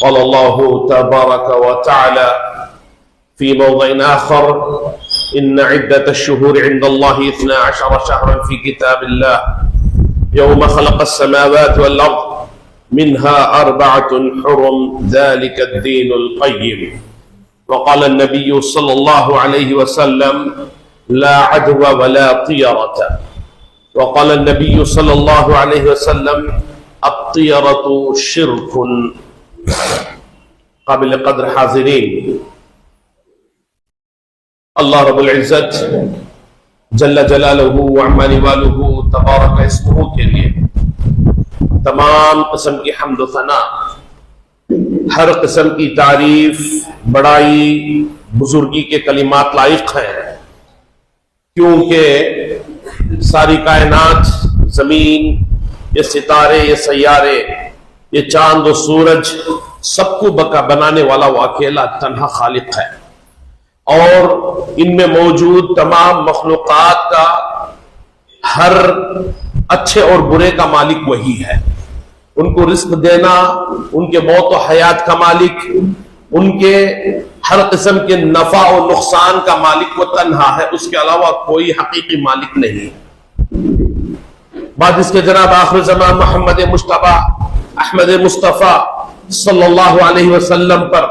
قال الله تبارك وتعالى في موضع آخر إن عدة الشهور عند الله 12 شهرا في كتاب الله يوم خلق السماوات والأرض منها 4 حرم ذلك الدين القيم. وقال النبي صلى الله عليه وسلم لا عدوى ولا طيرة. وقال النبي صلى الله عليه وسلم الطيرة شرك. قابل قدر حاضرین، اللہ رب العزت جل جلالہ وعما نوالہ تبارک اسمہ کے لیے تمام قسم کی حمد و ثنا، ہر قسم کی تعریف، بڑائی، بزرگی کے کلمات لائق ہیں، کیونکہ ساری کائنات، زمین، یہ ستارے، یہ سیارے، یہ چاند و سورج، سب کو بنانے والا وہ اکیلا تنہا خالق ہے، اور ان میں موجود تمام مخلوقات کا ہر اچھے اور برے کا مالک وہی ہے۔ ان کو رزق دینا، ان کے موت و حیات کا مالک، ان کے ہر قسم کے نفع و نقصان کا مالک وہ تنہا ہے، اس کے علاوہ کوئی حقیقی مالک نہیں۔ بعد اس کے جناب آخر زمان محمد مصطفیٰ احمد مصطفیٰ صلی اللہ علیہ وسلم پر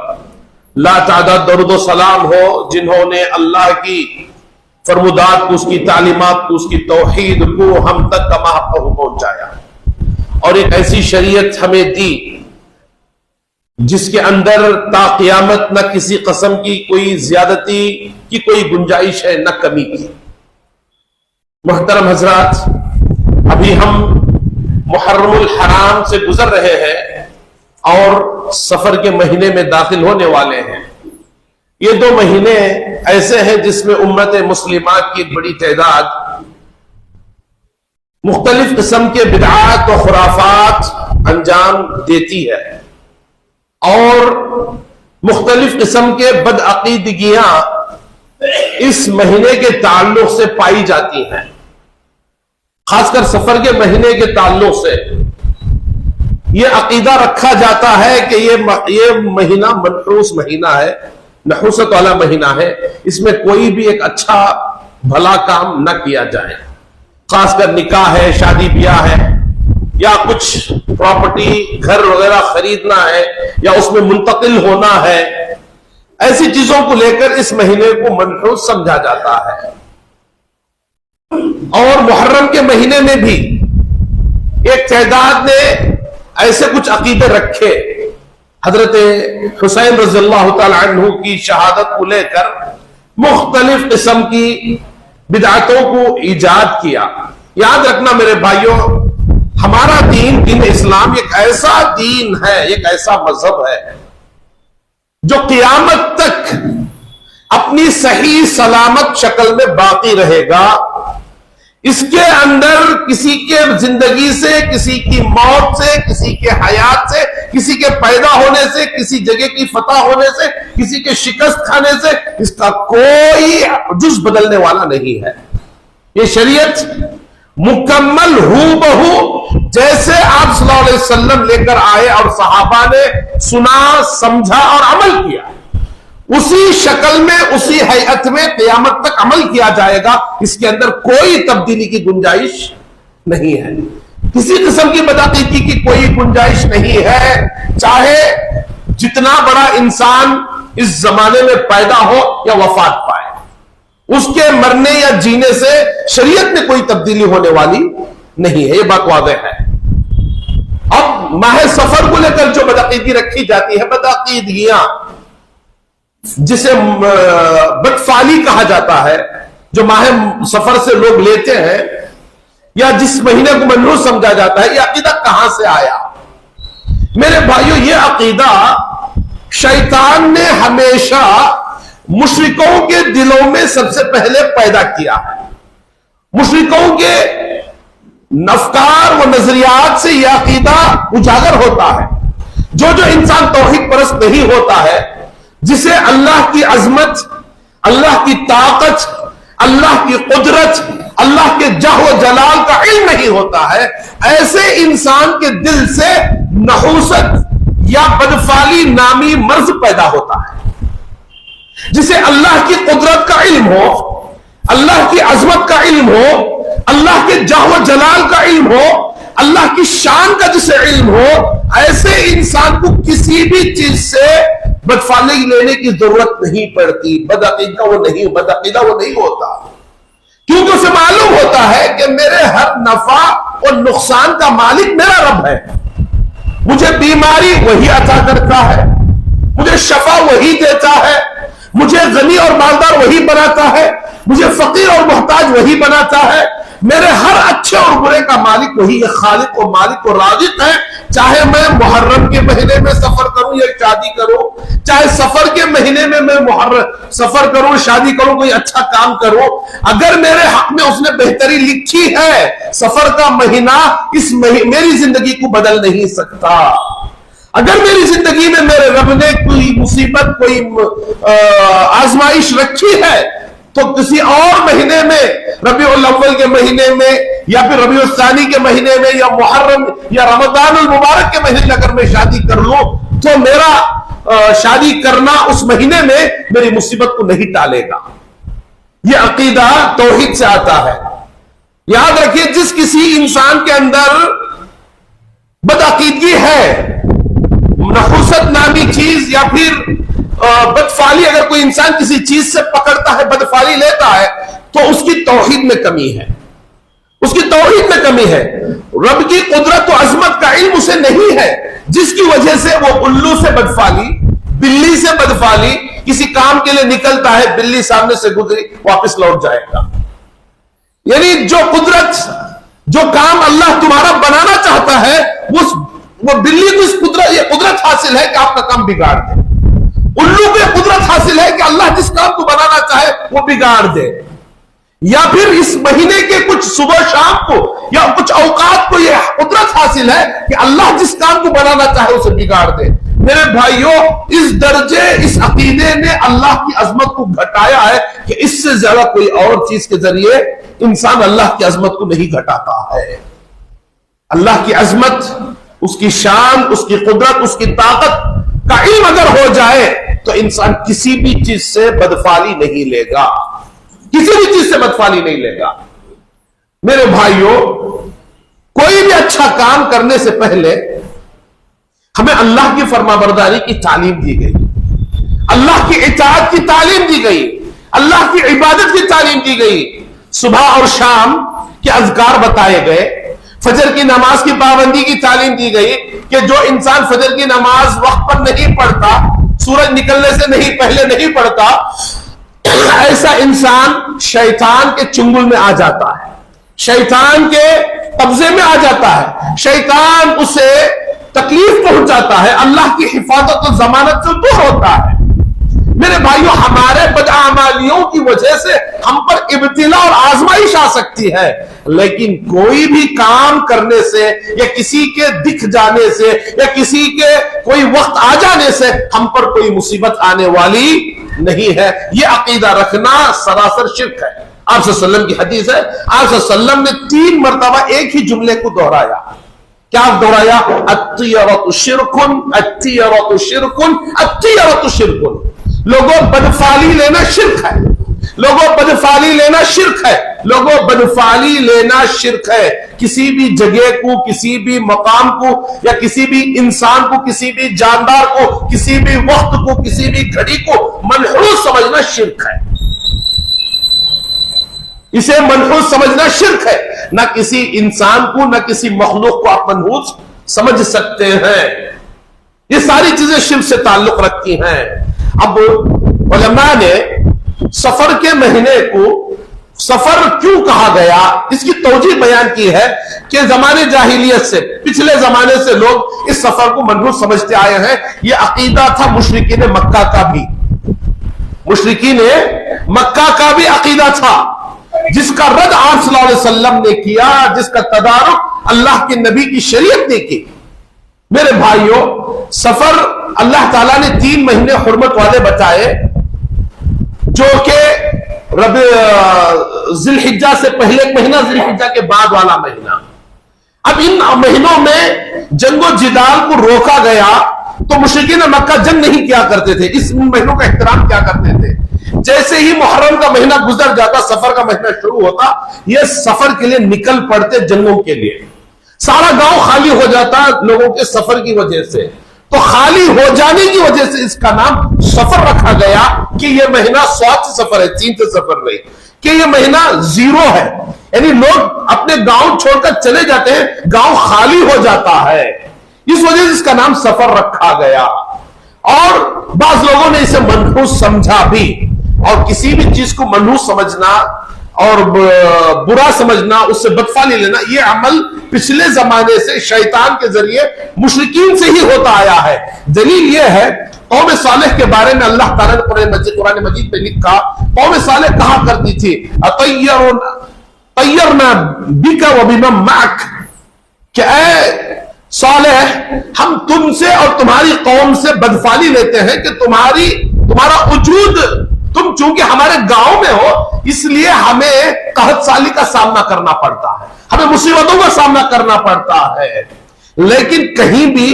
لا تعداد درود و سلام ہو، جنہوں نے اللہ کی فرمودات کو، اس کی تعلیمات کو، اس کی توحید کو ہم تک کما حق پہنچایا، اور ایک ایسی شریعت ہمیں دی جس کے اندر تا قیامت نہ کسی قسم کی کوئی زیادتی کی کوئی گنجائش ہے، نہ کمی کی۔ محترم حضرات، ابھی ہم محرم الحرام سے گزر رہے ہیں اور سفر کے مہینے میں داخل ہونے والے ہیں۔ یہ 2 مہینے ایسے ہیں جس میں امت مسلمہ کی ایک بڑی تعداد مختلف قسم کے بدعات و خرافات انجام دیتی ہے، اور مختلف قسم کے بدعقیدگیاں اس مہینے کے تعلق سے پائی جاتی ہیں۔ خاص کر سفر کے مہینے کے تعلق سے یہ عقیدہ رکھا جاتا ہے کہ یہ مہینہ منحوس مہینہ ہے، نحوست والا مہینہ ہے، اس میں کوئی بھی ایک اچھا بھلا کام نہ کیا جائے، خاص کر نکاح ہے، شادی بیاہ ہے، یا کچھ پراپرٹی گھر وغیرہ خریدنا ہے، یا اس میں منتقل ہونا ہے، ایسی چیزوں کو لے کر اس مہینے کو منحوس سمجھا جاتا ہے۔ اور محرم کے مہینے میں بھی ایک تعداد نے ایسے کچھ عقیدے رکھے، حضرت حسین رضی اللہ تعالی عنہ کی شہادت کو لے کر مختلف قسم کی بدعتوں کو ایجاد کیا۔ یاد رکھنا میرے بھائیوں، ہمارا دین اسلام ایک ایسا دین ہے، ایک ایسا مذہب ہے جو قیامت تک اپنی صحیح سلامت شکل میں باقی رہے گا۔ اس کے اندر کسی کے زندگی سے، کسی کی موت سے، کسی کے حیات سے، کسی کے پیدا ہونے سے، کسی جگہ کی فتح ہونے سے، کسی کے شکست کھانے سے اس کا کوئی جز بدلنے والا نہیں ہے۔ یہ شریعت مکمل ہو بہو جیسے آپ صلی اللہ علیہ وسلم لے کر آئے اور صحابہ نے سنا، سمجھا اور عمل کیا، اسی شکل میں، اسی حیات میں قیامت تک عمل کیا جائے گا۔ اس کے اندر کوئی تبدیلی کی گنجائش نہیں ہے، کسی قسم کی بدعقیدگی کی کوئی گنجائش نہیں ہے، چاہے جتنا بڑا انسان اس زمانے میں پیدا ہو یا وفات پائے، اس کے مرنے یا جینے سے شریعت میں کوئی تبدیلی ہونے والی نہیں ہے، یہ بات واضح ہے۔ اب ماہ سفر کو لے کر جو بدعقیدگی رکھی جاتی ہے، بدعقیدگیاں جسے بدفعلی کہا جاتا ہے، جو ماہ سفر سے لوگ لیتے ہیں یا جس مہینے کو منحوس سمجھا جاتا ہے، یہ عقیدہ کہاں سے آیا؟ میرے بھائیوں، یہ عقیدہ شیطان نے ہمیشہ مشرکوں کے دلوں میں سب سے پہلے پیدا کیا ہے۔ مشرکوں کے افکار و نظریات سے یہ عقیدہ اجاگر ہوتا ہے۔ جو انسان توحید پرست نہیں ہوتا ہے، جسے اللہ کی عظمت، اللہ کی طاقت، اللہ کی قدرت، اللہ کے جہ و جلال کا علم نہیں ہوتا ہے، ایسے انسان کے دل سے نحوست یا بدفعلی نامی مرض پیدا ہوتا ہے، جسے اللہ کی قدرت کا علم ہو، اللہ کی عظمت کا علم ہو، اللہ کے جاہ و جلال کا علم ہو، اللہ کی شان کا جسے علم ہو، ایسے انسان کو کسی بھی چیز سے بدفعلی لینے کی ضرورت نہیں پڑتی، بدعقیدہ وہ نہیں ہوتا، کیونکہ اسے معلوم ہوتا ہے کہ میرے ہر نفع اور نقصان کا مالک میرا رب ہے، مجھے بیماری وہی عطا کرتا ہے، مجھے شفا وہی دیتا ہے، مجھے غنی اور مالدار وہی بناتا ہے، مجھے فقیر اور محتاج وہی بناتا ہے، میرے ہر اچھے اور برے کا مالک وہی ہے، خالق و مالک و رازق ہے، چاہے میں محرم کے مہینے میں سفر کروں یا شادی کروں، چاہے سفر کے مہینے میں میں سفر کروں شادی کروں کوئی اچھا کام کروں، اگر میرے حق میں اس نے بہتری لکھی ہے، سفر کا مہینہ میری زندگی کو بدل نہیں سکتا۔ اگر میری زندگی میں میرے رب نے کوئی مصیبت کوئی آزمائش رکھی ہے تو کسی اور مہینے میں، ربیع الاول کے مہینے میں یا پھر ربیع الثانی کے مہینے میں یا محرم یا رمضان المبارک کے مہینے اگر میں شادی کر لوں تو میرا شادی کرنا اس مہینے میں میری مصیبت کو نہیں ٹالے گا۔ یہ عقیدہ توحید سے آتا ہے۔ یاد رکھیے، جس کسی انسان کے اندر بدعقیدگی ہے، نحوست نامی چیز یا پھر بدفعلی، اگر کوئی انسان کسی چیز سے پکڑتا ہے، بدفعلی لیتا ہے، تو اس کی توحید میں کمی ہے، اس کی توحید میں کمی ہے۔ رب کی قدرت و عظمت کا علم اسے نہیں ہے، جس کی وجہ سے وہ الو سے بدفعلی، بلی سے بدفعلی، کسی کام کے لیے نکلتا ہے، بلی سامنے سے گزری واپس لوٹ جائے گا۔ یعنی جو قدرت، جو کام اللہ تمہارا بنانا چاہتا ہے، وہ بلی کو اس قدرت، یہ قدرت حاصل ہے کہ آپ کا کام بگاڑ دے۔ الو کو یہ قدرت حاصل ہے کہ اللہ جس کام کو بنانا چاہے وہ بگاڑ دے، یا پھر اس مہینے کے کچھ صبح شام کو یا کچھ اوقات کو یہ قدرت حاصل ہے کہ اللہ جس کام کو بنانا چاہے اسے بگاڑ دے۔ میرے بھائیوں، اس درجے، اس عقیدے نے اللہ کی عظمت کو گھٹایا ہے کہ اس سے زیادہ کوئی اور چیز کے ذریعے انسان اللہ کی عظمت کو نہیں گھٹاتا ہے۔ اللہ کی عظمت، اس کی شان، اس کی قدرت، اس کی طاقت کا علم اگر ہو جائے تو انسان کسی بھی چیز سے بدفعلی نہیں لے گا، کسی بھی چیز سے بدفعلی نہیں لے گا۔ میرے بھائیوں، کوئی بھی اچھا کام کرنے سے پہلے ہمیں اللہ کی فرمانبرداری کی تعلیم دی گئی، اللہ کی اطاعت کی تعلیم دی گئی، اللہ کی عبادت کی تعلیم دی گئی، صبح اور شام کے اذکار بتائے گئے، فجر کی نماز کی پابندی کی تعلیم دی گئی کہ جو انسان فجر کی نماز وقت پر نہیں پڑھتا، سورج نکلنے سے پہلے نہیں پڑھتا، ایسا انسان شیطان کے چنگل میں آ جاتا ہے، شیطان کے قبضے میں آ جاتا ہے، شیطان اسے تکلیف پہنچاتا ہے، اللہ کی حفاظت و ضمانت سے دور ہوتا ہے۔ میرے بھائیوں، ہمارے بدعمالیوں کی وجہ سے ہم پر ابتلا اور آزمائش آ سکتی ہے، لیکن کوئی بھی کام کرنے سے یا کسی کے دکھ جانے سے یا کسی کے کوئی وقت آ جانے سے ہم پر کوئی مصیبت آنے والی نہیں ہے۔ یہ عقیدہ رکھنا سراسر شرک ہے۔ آپ صلی اللہ علیہ وسلم کی حدیث ہے، آپ صلی اللہ علیہ وسلم نے 3 مرتبہ ایک ہی جملے کو دہرایا۔ کیا دہرایا؟ الطیرۃ شرک، الطیرۃ شرک، الطیرۃ شرک۔ لوگوں، بدفعلی لینا شرک ہے، لوگوں بدفعلی لینا شرک ہے، لوگوں بدفعلی لینا شرک ہے۔ کسی بھی جگہ کو، کسی بھی مقام کو یا کسی بھی انسان کو، کسی بھی جاندار کو، کسی بھی وقت کو، کسی بھی گھڑی کو منحوس سمجھنا شرک ہے، اسے منحوس سمجھنا شرک ہے۔ نہ کسی انسان کو نہ کسی مخلوق کو آپ منحوس سمجھ سکتے ہیں۔ یہ ساری چیزیں شرک سے تعلق رکھتی ہیں۔ اب علماء نے سفر کے مہینے کو سفر کیوں کہا گیا، اس کی توجیہ بیان کی ہے کہ زمانے جاہلیت سے، پچھلے زمانے سے لوگ اس سفر کو منحوس سمجھتے آئے ہیں۔ یہ عقیدہ تھا مشرکین مکہ کا بھی، مشرکین مکہ کا بھی عقیدہ تھا، جس کا رد آپ صلی اللہ علیہ وسلم نے کیا، جس کا تدارک اللہ کے نبی کی شریعت نے کی۔ میرے بھائیوں، سفر اللہ تعالیٰ نے 3 مہینے حرمت والے بتائے، جو کہ ذی الحجہ سے پہلے ایک مہینہ، ذی الحجہ کے بعد والا مہینہ۔ اب ان مہینوں میں جنگ و جدال کو روکا گیا تو مشرکین مکہ جنگ نہیں کیا کرتے تھے، اس مہینوں کا احترام کیا کرتے تھے. جیسے ہی محرم کا مہینہ گزر جاتا، سفر کا مہینہ شروع ہوتا، یہ سفر کے لیے نکل پڑتے جنگوں کے لیے. سارا گاؤں خالی ہو جاتا لوگوں کے سفر کی وجہ سے. تو خالی ہو جانے کی وجہ سے اس کا نام سفر رکھا گیا کہ یہ مہینہ سواد سے سفر ہے، چین سے سفر نہیں، کہ یہ مہینہ زیرو ہے. یعنی لوگ اپنے گاؤں چھوڑ کر چلے جاتے ہیں، گاؤں خالی ہو جاتا ہے، اس وجہ سے اس کا نام سفر رکھا گیا. اور بعض لوگوں نے اسے منحوس سمجھا بھی، اور کسی بھی چیز کو منحوس سمجھنا اور برا سمجھنا، اس سے بدفعلی لینا، یہ عمل پچھلے زمانے سے شیطان کے ذریعے مشرکین سے ہی ہوتا آیا ہے. دلیل یہ ہے، قوم صالح کے بارے میں اللہ تعالیٰ نے قرآن مجید میں لکھا، قوم صالح کہا کرتی تھی طیرنا بک وبمن معک، کہ اے صالح ہم تم سے اور تمہاری قوم سے بدفعلی لیتے ہیں کہ تمہارا وجود، تم چونکہ ہمارے گاؤں میں ہو اس لیے ہمیں قحط سالی کا سامنا کرنا پڑتا ہے، ہمیں مصیبتوں کا سامنا کرنا پڑتا ہے. لیکن کہیں بھی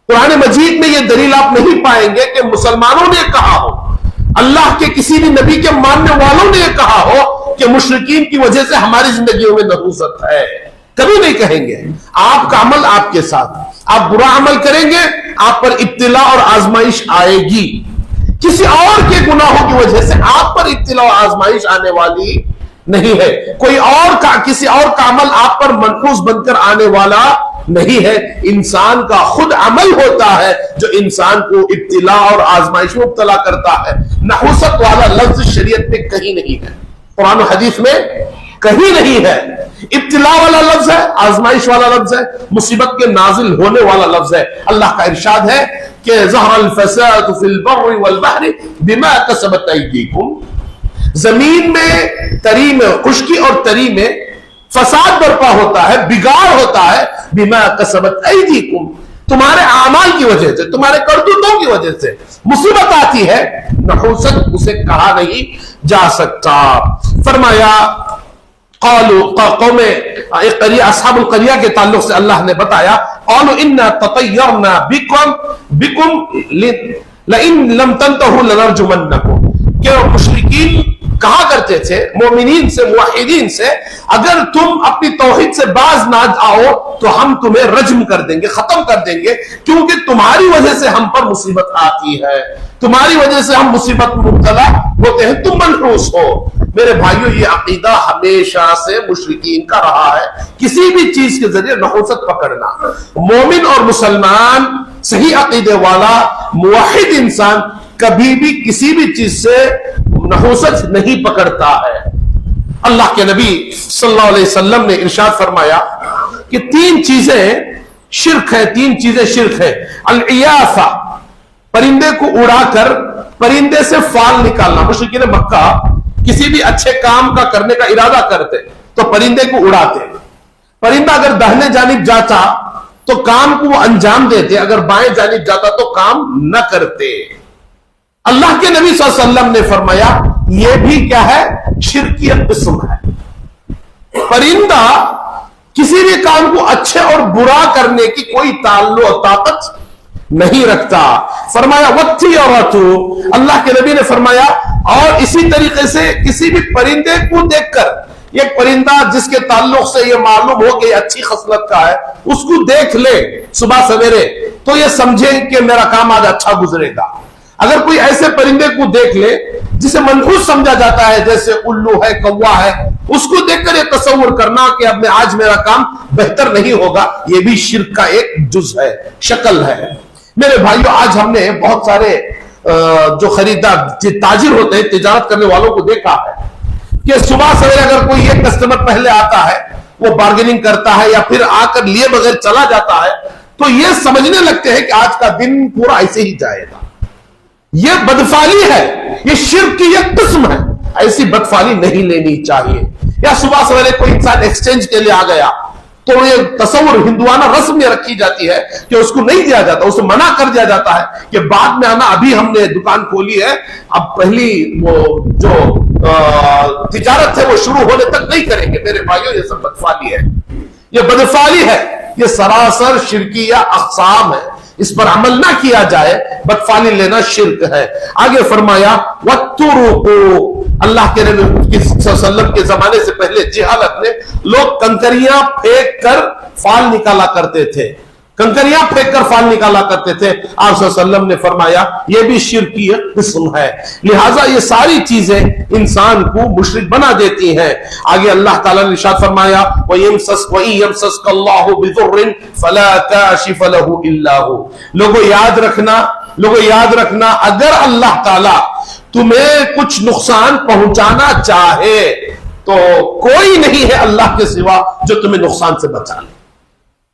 قرآن مجید میں یہ دلیل آپ نہیں پائیں گے کہ مسلمانوں نے کہا ہو، اللہ کے کسی بھی نبی کے ماننے والوں نے یہ کہا ہو کہ مشرکین کی وجہ سے ہماری زندگیوں میں نحوست ہے. کبھی نہیں کہیں گے. آپ کا عمل آپ کے ساتھ، آپ برا عمل کریں گے آپ پر ابتلا اور آزمائش آئے گی. کسی اور کے گناہوں کی وجہ سے آپ پر ابتلا اور آزمائش آنے والی نہیں ہے. کوئی اور کا کسی اور کا عمل آپ پر منحوس بن کر آنے والا نہیں ہے. انسان کا خود عمل ہوتا ہے جو انسان کو ابتلا اور آزمائش میں مبتلا کرتا ہے. نحوست والا لفظ شریعت میں کہیں نہیں ہے، قرآن و حدیث میں کہیں نہیں ہے. ابتلا والا لفظ ہے، آزمائش والا لفظ ہے، مصیبت کے نازل ہونے والا لفظ ہے. اللہ کا ارشاد ہے کہ ظہر الفساد فی البر والبحر بما کسبت ایدیکم، زمین میں تری میں، خشکی اور تری میں فساد برپا ہوتا ہے، بگاڑ ہوتا ہے، بما کسبت ایدیکم، تمہارے اعمال کی وجہ سے، تمہارے کرتوتوں کی وجہ سے مصیبت آتی ہے. نحوست اسے کہا نہیں جا سکتا. فرمایا قوم اصحاب القریہ کے تعلق سے اللہ نے بتایا، قالوا انا تطیرنا بکم لئن لم تنتهوا لنرجمنکم، کہ مشرکین کہا کرتے تھے مومنین سے، موحدین سے، اگر تم اپنی توحید سے باز نہ آؤ تو ہم تمہیں رجم کر دیں گے، ختم کر دیں گے، کیونکہ تمہاری وجہ سے ہم پر مصیبت آتی ہے، تمہاری وجہ سے ہم مصیبت میں مبتلا ہوتے ہیں، تم منحوس ہو. میرے بھائیوں، یہ عقیدہ ہمیشہ سے مشرکین کا رہا ہے، کسی بھی چیز کے ذریعے نحوست پکڑنا. مومن اور مسلمان، صحیح عقیدے والا موحد انسان کبھی بھی کسی بھی چیز سے نحوست نہیں پکڑتا ہے. اللہ کے نبی صلی اللہ علیہ وسلم نے ارشاد فرمایا کہ تین چیزیں شرک ہے، تین چیزیں شرک ہے. العیافہ، پرندے کو اڑا کر پرندے سے فال نکالنا. مشرکین مکہ کسی بھی اچھے کام کا کرنے کا ارادہ کرتے تو پرندے کو اڑاتے. پرندہ اگر داہنے جانب جاتا تو کام کو وہ انجام دیتے، اگر بائیں جانب جاتا تو کام نہ کرتے. اللہ کے نبی صلی اللہ علیہ وسلم نے فرمایا یہ بھی کیا ہے؟ شرکی قسم ہے. پرندہ کسی بھی کام کو اچھے اور برا کرنے کی کوئی تعلق اور طاقت نہیں رکھتا. فرمایا وَالطِّيَرَةُ، اللہ کے نبی نے فرمایا اور اسی طریقے سے کسی بھی پرندے کو دیکھ کر، ایک پرندہ جس کے تعلق سے یہ معلوم ہو کہ اچھی خصلت کا ہے، اس کو دیکھ لے صبح سویرے تو یہ سمجھیں کہ میرا کام آج اچھا گزرے گا. اگر کوئی ایسے پرندے کو دیکھ لے جسے منحوس سمجھا جاتا ہے، جیسے الو ہے، کوا ہے، اس کو دیکھ کر یہ تصور کرنا کہ اب میں آج میرا کام بہتر نہیں ہوگا، یہ بھی شرک کا ایک جز ہے، شکل ہے. میرے بھائیو، آج ہم نے بہت سارے جو خریدار تاجر ہوتے ہیں، تجارت کرنے والوں کو دیکھا ہے کہ صبح سویرے اگر کوئی ایک کسٹمر پہلے آتا ہے، وہ بارگیننگ کرتا ہے یا پھر آ کر لیے بغیر چلا جاتا ہے، تو یہ سمجھنے لگتے ہیں کہ آج کا دن پورا ایسے ہی جائے گا. یہ بدفعلی ہے، یہ شرک کی ایک قسم ہے. ایسی بدفعلی نہیں لینی چاہیے. یا صبح سویرے کوئی انسان ایکسچینج کے لیے آ گیا تو یہ تصور ہندوانہ رسم میں رکھی جاتی ہے کہ اس کو نہیں دیا جاتا، اسے منع کر دیا جاتا ہے کہ بعد میں آنا، ابھی ہم نے دکان کھولی ہے، اب پہلی وہ جو تجارت ہے وہ شروع ہونے تک نہیں کریں گے. میرے بھائیوں، یہ سب بدفعلی ہے، یہ بدفعلی ہے، یہ سراسر شرکیہ اقسام ہے. اس پر عمل نہ کیا جائے، بدفعلی لینا شرک ہے۔ آگے فرمایا وَاتُّرُقُ، اللہ کے نبی صلی اللہ علیہ وسلم کے زمانے سے پہلے جہالت میں لوگ کنکریاں پھینک کر فال نکالا کرتے تھے، کنکریاں پھینک کر فال نکالا کرتے تھے۔ آپ صلی اللہ علیہ وسلم نے فرمایا یہ بھی شرک کی قسم ہے، لہٰذا یہ ساری چیزیں انسان کو مشرک بنا دیتی ہیں۔ آگے اللہ تعالیٰ نے ارشاد فرمایا وَإِن يَمْسَسْكَ اللَّهُ بِضُرٍّ فَلَا كَاشِفَ لَهُ إِلَّا هُوَ۔ لوگوں یاد رکھنا اگر اللہ تعالیٰ تمہیں کچھ نقصان پہنچانا چاہے تو کوئی نہیں ہے اللہ کے سوا جو تمہیں نقصان سے بچا لے۔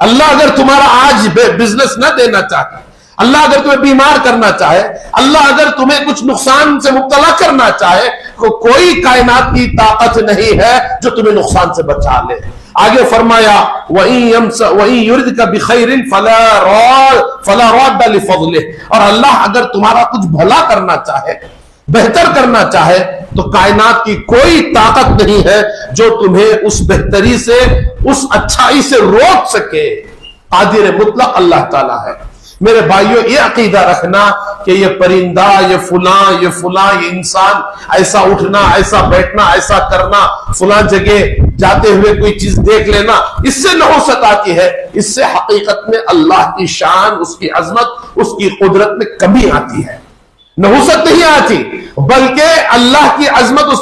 اللہ اگر تمہارا آج بزنس نہ دینا چاہے، اللہ اگر تمہیں بیمار کرنا چاہے، اللہ اگر تمہیں کچھ نقصان سے مبتلا کرنا چاہے تو کوئی کائنات کی طاقت نہیں ہے جو تمہیں نقصان سے بچا لے۔ آگے فرمایا وَإِن يُرِدْكَ بِخَيْرٍ فَلَا رَادَّ لِفَضْلِهِ، اور اللہ اگر تمہارا کچھ بھلا کرنا چاہے، بہتر کرنا چاہے تو کائنات کی کوئی طاقت نہیں ہے جو تمہیں اس بہتری سے، اس اچھائی سے روک سکے۔ قادر مطلق اللہ تعالیٰ ہے۔ میرے بھائیوں یہ عقیدہ رکھنا کہ یہ پرندہ، یہ فلاں یہ انسان، ایسا اٹھنا، ایسا بیٹھنا، ایسا کرنا، فلاں جگہ جاتے ہوئے کوئی چیز دیکھ لینا، اس سے نحوست آتی ہے، اس سے حقیقت میں اللہ کی شان، اس کی عظمت، اس کی قدرت میں کمی آتی ہے۔ نحوست نہیں آتی بلکہ اللہ کی عظمت، اس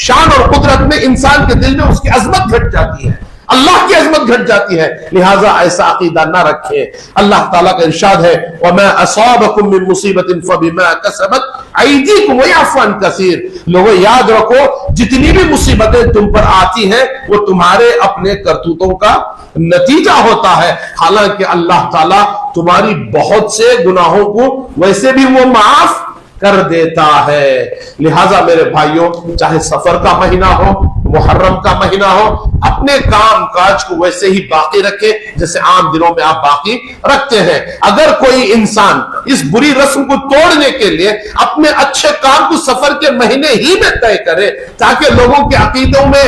شان اور قدرت میں انسان کے دل میں اس کی عظمت گھٹ جاتی ہے، اللہ کی عظمت گھٹ جاتی ہے، لہٰذا ایسا عقیدہ نہ رکھے۔ اللہ تعالیٰ کا ارشاد ہے وَمَا أَصَابَكُم مِّن مُّصِيبَةٍ فَبِمَا كَسَبَتْ أَيْدِيكُمْ وَيَعْفُو عَن كَثِيرٍ۔ لوگوں یاد رکھو جتنی بھی مصیبتیں تم پر آتی ہیں وہ تمہارے اپنے کرتوتوں کا نتیجہ ہوتا ہے، حالانکہ اللہ تعالیٰ تمہاری بہت سے گناہوں کو ویسے بھی وہ معاف کر دیتا ہے۔ لہٰذا میرے بھائیوں چاہے سفر کا مہینہ ہو، محرم کا مہینہ ہو، اپنے کام کاج کو ویسے ہی باقی رکھے جیسے عام دنوں میں آپ باقی رکھتے ہیں۔ اگر کوئی انسان اس بری رسم کو توڑنے کے لیے اپنے اچھے کام کو سفر کے مہینے ہی میں طے کرے تاکہ لوگوں کے عقیدوں میں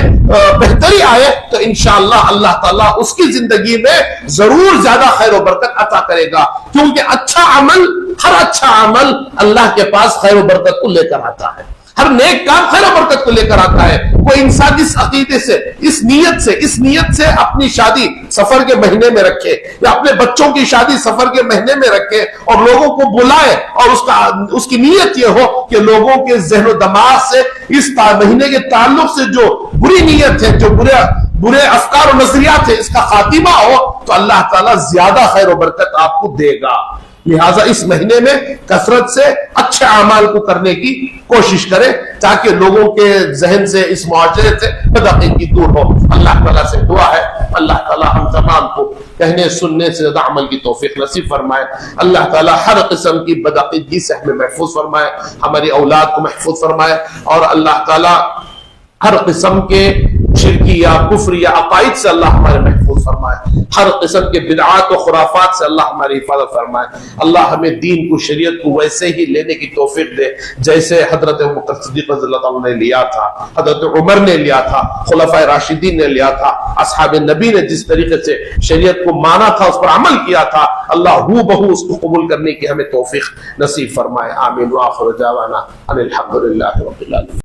بہتری آئے تو انشاءاللہ اللہ تعالیٰ اس کی زندگی میں ضرور زیادہ خیر و برکت عطا کرے گا، کیونکہ ہر اچھا عمل اللہ کے پاس خیر و برکت کو لے کر آتا ہے، ہر نیک کام خیر و برکت کو لے کر آتا ہے۔ کوئی انسان اس عقیدے سے، اس نیت سے اپنی شادی سفر کے مہینے میں رکھے یا اپنے بچوں کی شادی سفر کے مہینے میں رکھے اور لوگوں کو بلائے اور اس کی نیت یہ ہو کہ لوگوں کے ذہن و دماغ سے اس مہینے کے تعلق سے جو بری نیت ہے، جو برے افکار و نظریات ہے، اس کا خاتمہ ہو تو اللہ تعالیٰ زیادہ خیر و برکت آپ کو دے گا۔ لہٰذا اس مہینے میں کثرت سے اچھے اعمال کو کرنے کی کوشش کرے تاکہ لوگوں کے ذہن سے، اس معاشرے سے بدعقیدگی دور ہو۔ اللہ تعالیٰ سے دعا ہے اللہ تعالیٰ ہم تمام کو کہنے سننے سے زیادہ عمل کی توفیق نصیب فرمائے۔ اللہ تعالیٰ ہر قسم کی بدعقیدگی سے ہمیں محفوظ فرمائے، ہماری اولاد کو محفوظ فرمائے، اور اللہ تعالیٰ ہر قسم کے شرکی یا کفر یا عقائد سے اللہ ہمارے محفوظ فرمائے، ہر قسم کے بدعات و خرافات سے اللہ ہماری حفاظت فرمائے۔ اللہ ہمیں دین کو، شریعت کو ویسے ہی لینے کی توفیق دے جیسے حضرت ابوبکر صدیق رضی اللہ عنہ نے لیا تھا، حضرت عمر نے لیا تھا، خلفائے راشدین نے لیا تھا، اصحاب نبی نے جس طریقے سے شریعت کو مانا تھا، اس پر عمل کیا تھا، اللہ ہو بہو اس کو قبول کرنے کی ہمیں توفیق نصیب فرمائے۔ آمین وآخر دعوانا ان الحمد للہ رب العالمین۔